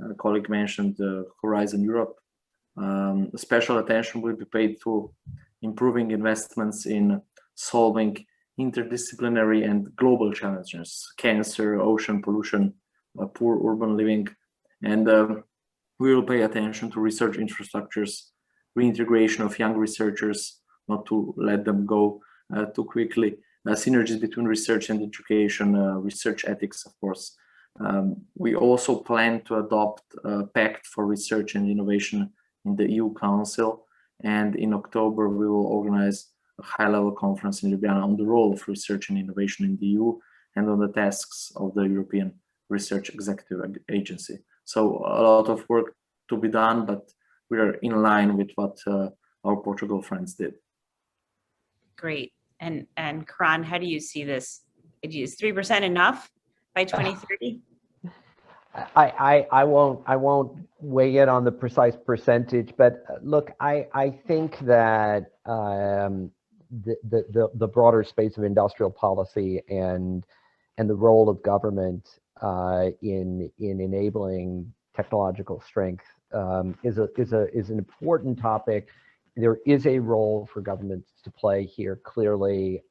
A colleague mentioned Horizon Europe. Special attention will be paid to improving investments in solving interdisciplinary and global challenges, cancer, ocean pollution, poor urban living, and we will pay attention to research infrastructures, reintegration of young researchers, not to let them go too quickly, synergies between research and education, research ethics, of course. We also plan to adopt a pact for research and innovation in the EU Council, and in October we will organize a high-level conference in Ljubljana on the role of research and innovation in the EU and on the tasks of the European Research Executive Agency. So a lot of work to be done, but we are in line with what our Portugal friends did. Great. And Karan, how do you see this? Is 3% enough by 2030? I won't weigh in on the precise percentage, but look, I think that the broader space of industrial policy and the role of government in enabling technological strength is an important topic. There is a role for governments to play here, clearly.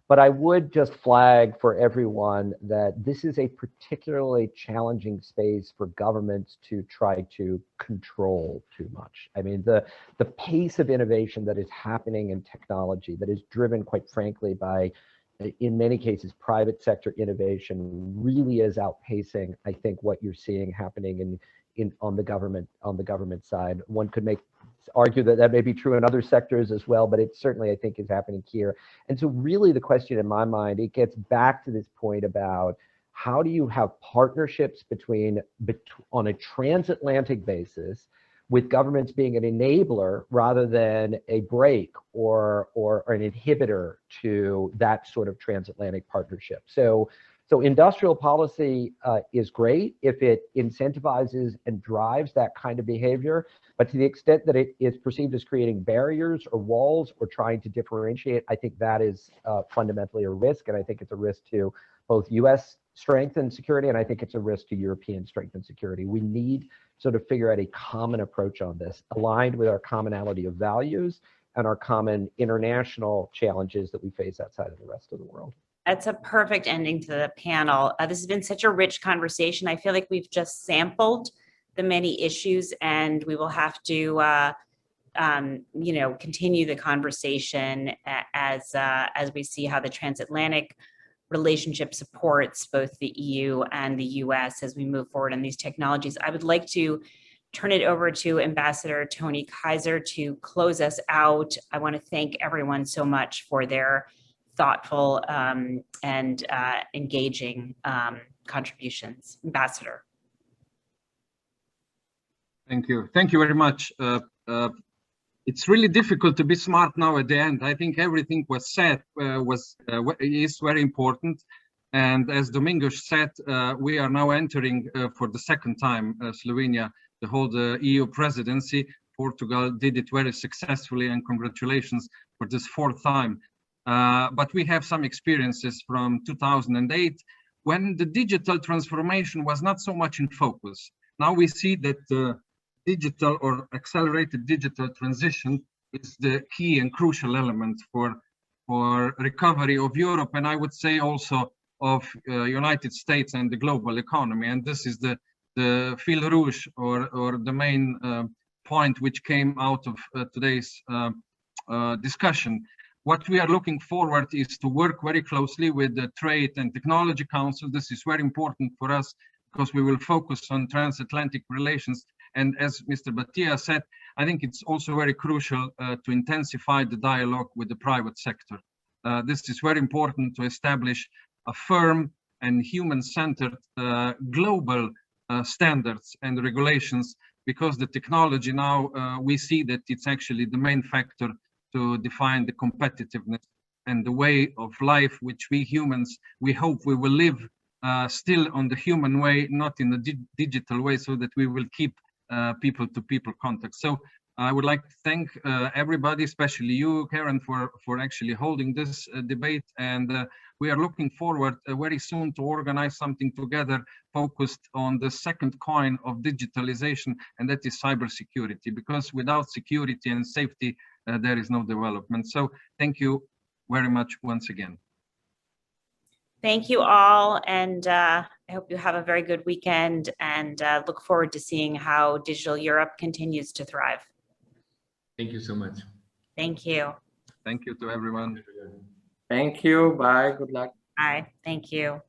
But I would just flag for everyone that this is a particularly challenging space for governments to try to control too much. I mean, the pace of innovation that is happening in technology that is driven, quite frankly, by, in many cases, private sector innovation really is outpacing, I think, what you're seeing happening on the government side. One could argue that may be true in other sectors as well, but it certainly, I think, is happening here. And so really the question in my mind, it gets back to this point about how do you have partnerships on a transatlantic basis with governments being an enabler rather than a brake or an inhibitor to that sort of transatlantic partnership. So industrial policy is great if it incentivizes and drives that kind of behavior, but to the extent that it is perceived as creating barriers or walls or trying to differentiate, I think that is fundamentally a risk, and I think it's a risk to both US strength and security, and I think it's a risk to European strength and security. We need to sort of figure out a common approach on this, aligned with our commonality of values and our common international challenges that we face outside of the rest of the world. That's a perfect ending to the panel. This has been such a rich conversation. I feel like we've just sampled the many issues, and we will have to, continue the conversation as we see how the transatlantic relationship supports both the EU and the US as we move forward on these technologies. I would like to turn it over to Ambassador Tony Kaiser to close us out. I want to thank everyone so much for their thoughtful and engaging contributions. Ambassador. Thank you. Thank you very much. It's really difficult to be smart now at the end. I think everything was said is very important. And as Domingos said, we are now entering for the second time Slovenia, the whole EU presidency. Portugal did it very successfully, and congratulations for this fourth time. But we have some experiences from 2008 when the digital transformation was not so much in focus. Now we see that digital or accelerated digital transition is the key and crucial element for recovery of Europe, and I would say also of United States and the global economy. And this is the fil rouge or the main point which came out of today's discussion. What we are looking forward is to work very closely with the Trade and Technology Council. This is very important for us because we will focus on transatlantic relations. And as Mr. Bhatia said, I think it's also very crucial to intensify the dialogue with the private sector. This is very important to establish a firm and human-centered global standards and regulations, because the technology now, we see that it's actually the main factor to define the competitiveness and the way of life which we humans, we hope we will live still on the human way, not in the digital way, so that we will keep people-to-people contact. So I would like to thank everybody, especially you, Karan, for actually holding this debate. And we are looking forward very soon to organize something together focused on the second coin of digitalization, and that is cybersecurity, because without security and safety, there is no development. So thank you very much once again. Thank you all, and I hope you have a very good weekend, and look forward to seeing how Digital Europe continues to thrive. Thank you so much. Thank you. Thank you to everyone. Thank you. Bye. Good luck. Bye. Thank you.